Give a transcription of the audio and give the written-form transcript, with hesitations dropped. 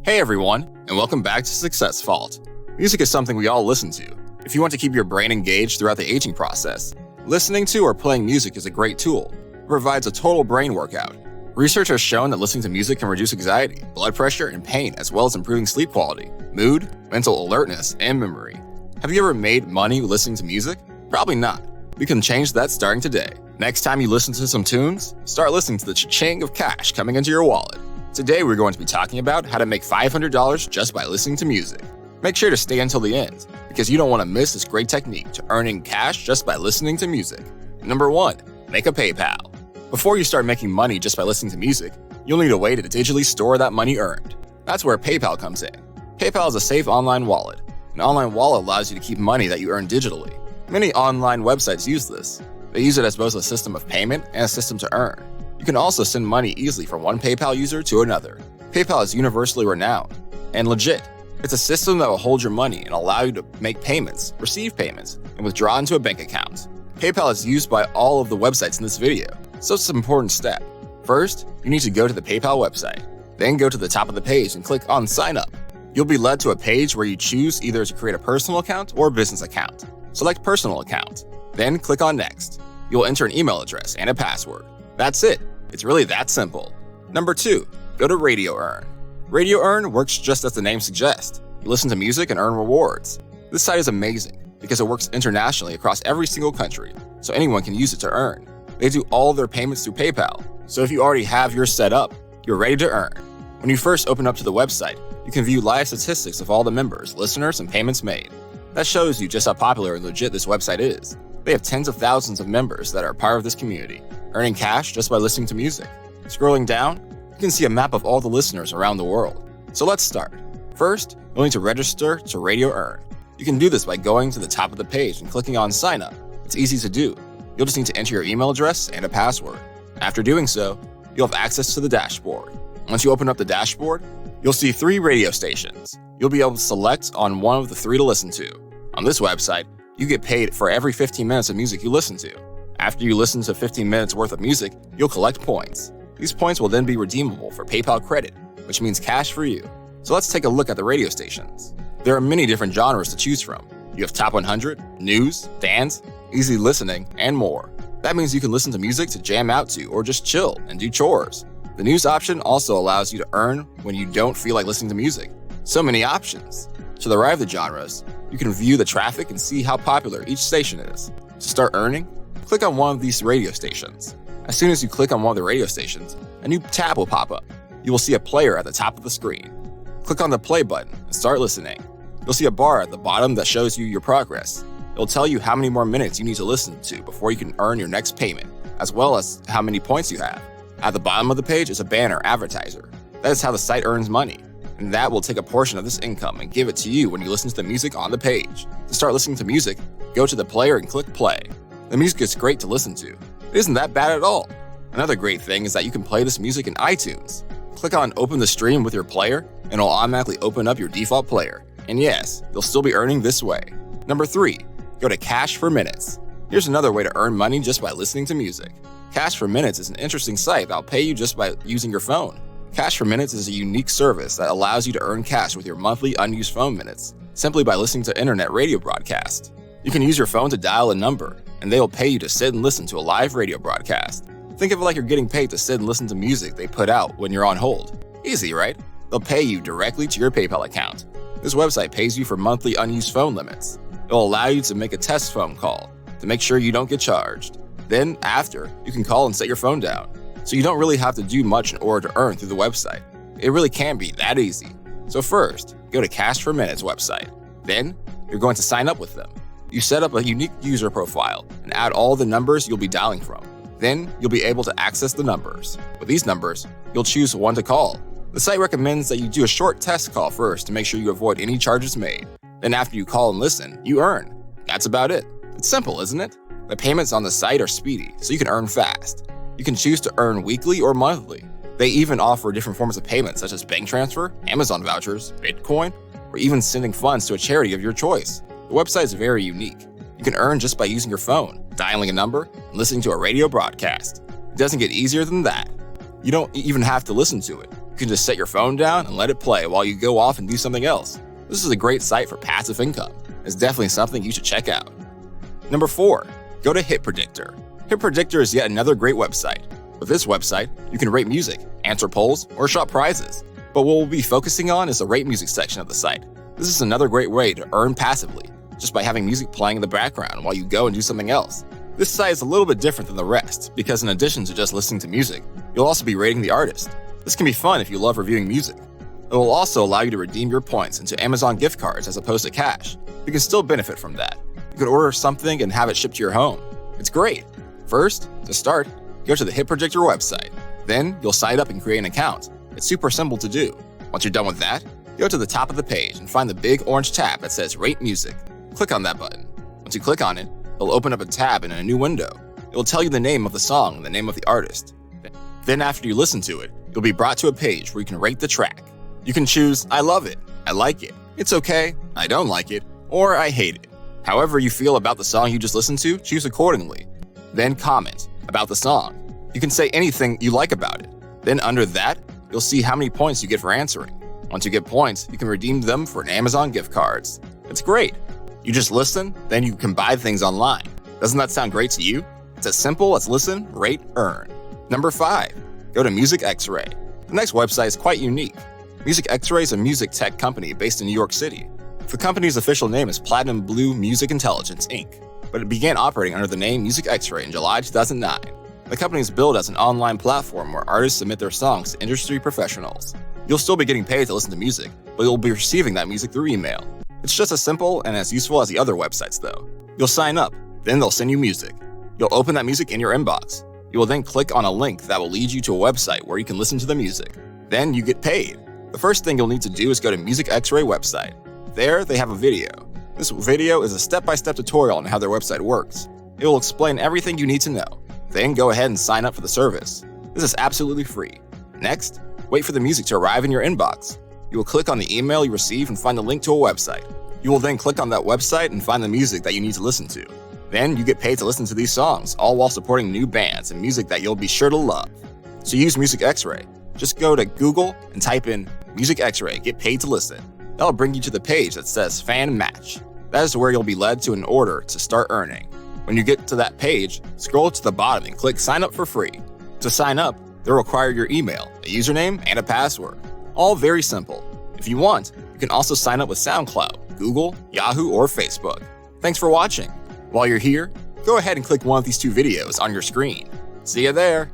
Hey everyone, and welcome back to successvault. Music is something we all listen to. If you want to keep your brain engaged throughout the aging process, listening to or playing music is a great tool. It provides a total brain workout. Research has shown that listening to music can reduce anxiety, blood pressure, and pain, as well as improving sleep quality, mood, mental alertness, and memory. Have you ever made money listening to music? Probably not. We can change that starting today. Next time you listen to some tunes, start listening to the cha-ching of cash coming into your wallet. Today we're going to be talking about how to make $500 just by listening to music. Make sure to stay until the end, because you don't want to miss this great technique to earning cash just by listening to music. Number 1. Make a PayPal. Before you start making money just by listening to music, you'll need a way to digitally store that money earned. That's where PayPal comes in. PayPal is a safe online wallet. An online wallet allows you to keep money that you earn digitally. Many online websites use this. They use it as both a system of payment and a system to earn. You can also send money easily from one PayPal user to another. PayPal is universally renowned and legit. It's a system that will hold your money and allow you to make payments, receive payments, and withdraw into a bank account. PayPal is used by all of the websites in this video, so it's an important step. First, you need to go to the PayPal website. Then go to the top of the page and click on Sign Up. You'll be led to a page where you choose either to create a personal account or a business account. Select Personal Account. Then click on Next. You'll enter an email address and a password. That's it. It's really that simple. Number 2, go to RadioEarn. RadioEarn works just as the name suggests. You listen to music and earn rewards. This site is amazing because it works internationally across every single country, so anyone can use it to earn. They do all their payments through PayPal, so if you already have yours set up, you're ready to earn. When you first open up to the website, you can view live statistics of all the members, listeners, and payments made. That shows you just how popular and legit this website is. They have tens of thousands of members that are part of this community, earning cash just by listening to music. Scrolling down, you can see a map of all the listeners around the world. So let's start. First, you'll need to register to RadioEarn. You can do this by going to the top of the page and clicking on Sign Up. It's easy to do. You'll just need to enter your email address and a password. After doing so, you'll have access to the dashboard. Once you open up the dashboard, you'll see 3 radio stations. You'll be able to select on one of the 3 to listen to. On this website, you get paid for every 15 minutes of music you listen to. After you listen to 15 minutes worth of music, you'll collect points. These points will then be redeemable for PayPal credit, which means cash for you. So let's take a look at the radio stations. There are many different genres to choose from. You have Top 100, News, Dance, Easy Listening, and more. That means you can listen to music to jam out to or just chill and do chores. The News option also allows you to earn when you don't feel like listening to music. So many options. To the right of the genres, you can view the traffic and see how popular each station is. To start earning, click on one of these radio stations. As soon as you click on one of the radio stations, a new tab will pop up. You will see a player at the top of the screen. Click on the play button and start listening. You'll see a bar at the bottom that shows you your progress. It'll tell you how many more minutes you need to listen to before you can earn your next payment, as well as how many points you have. At the bottom of the page is a banner advertiser. That is how the site earns money, and that will take a portion of this income and give it to you when you listen to the music on the page. To start listening to music, go to the player and click play. The music is great to listen to. It isn't that bad at all. Another great thing is that you can play this music in iTunes. Click on Open the Stream with your player, and it'll automatically open up your default player. And yes, you'll still be earning this way. Number 3, go to Cash for Minutes. Here's another way to earn money just by listening to music. Cash for Minutes is an interesting site that'll pay you just by using your phone. Cash for Minutes is a unique service that allows you to earn cash with your monthly unused phone minutes, simply by listening to internet radio broadcasts. You can use your phone to dial a number, and they will pay you to sit and listen to a live radio broadcast. Think of it like you're getting paid to sit and listen to music they put out when you're on hold. Easy, right? They'll pay you directly to your PayPal account. This website pays you for monthly unused phone limits. It'll allow you to make a test phone call to make sure you don't get charged. Then, after, you can call and set your phone down. So you don't really have to do much in order to earn through the website. It really can be that easy. So first, go to Cash for Minutes website. Then, you're going to sign up with them. You set up a unique user profile and add all the numbers you'll be dialing from. Then, you'll be able to access the numbers. With these numbers, you'll choose one to call. The site recommends that you do a short test call first to make sure you avoid any charges made. Then after you call and listen, you earn. That's about it. It's simple, isn't it? The payments on the site are speedy, so you can earn fast. You can choose to earn weekly or monthly. They even offer different forms of payment such as bank transfer, Amazon vouchers, Bitcoin, or even sending funds to a charity of your choice. The website is very unique. You can earn just by using your phone, dialing a number, and listening to a radio broadcast. It doesn't get easier than that. You don't even have to listen to it. You can just set your phone down and let it play while you go off and do something else. This is a great site for passive income. It's definitely something you should check out. Number 4, go to HitPredictor. HitPredictor is yet another great website. With this website, you can rate music, answer polls, or shop prizes. But what we'll be focusing on is the rate music section of the site. This is another great way to earn passively, just by having music playing in the background while you go and do something else. This site is a little bit different than the rest, because in addition to just listening to music, you'll also be rating the artist. This can be fun if you love reviewing music. It will also allow you to redeem your points into Amazon gift cards as opposed to cash. You can still benefit from that. You could order something and have it shipped to your home. It's great. First, to start, go to the HitPredictor website. Then, you'll sign up and create an account. It's super simple to do. Once you're done with that, go to the top of the page and find the big orange tab that says Rate Music. Click on that button. Once you click on it, it'll open up a tab in a new window. It will tell you the name of the song and the name of the artist. Then after you listen to it, you'll be brought to a page where you can rate the track. You can choose I love it, I like it, it's okay, I don't like it, or I hate it. However you feel about the song you just listened to, choose accordingly. Then comment about the song. You can say anything you like about it. Then under that, you'll see how many points you get for answering. Once you get points, you can redeem them for an Amazon gift cards. It's great. You just listen, then you can buy things online. Doesn't that sound great to you? It's as simple as listen, rate, earn. Number 5, go to MusicXray. The next website is quite unique. MusicXray is a music tech company based in New York City. The company's official name is Platinum Blue Music Intelligence, Inc., but it began operating under the name MusicXray in July 2009. The company is built as an online platform where artists submit their songs to industry professionals. You'll still be getting paid to listen to music, but you'll be receiving that music through email. It's just as simple and as useful as the other websites, though. You'll sign up, then they'll send you music. You'll open that music in your inbox. You will then click on a link that will lead you to a website where you can listen to the music. Then you get paid. The first thing you'll need to do is go to MusicXray website. There, they have a video. This video is a step-by-step tutorial on how their website works. It will explain everything you need to know. Then go ahead and sign up for the service. This is absolutely free. Next, wait for the music to arrive in your inbox. You will click on the email you receive and find the link to a website. You will then click on that website and find the music that you need to listen to. Then you get paid to listen to these songs, all while supporting new bands and music that you'll be sure to love. To use MusicXray, just go to Google and type in MusicXray, get paid to listen. That'll bring you to the page that says Fan Match. That is where you'll be led to an order to start earning. When you get to that page, scroll to the bottom and click Sign Up for free. To sign up, they'll require your email, a username, and a password. All very simple. If you want, you can also sign up with SoundCloud, Google, Yahoo, or Facebook. Thanks for watching. While you're here, go ahead and click one of these 2 videos on your screen. See you there!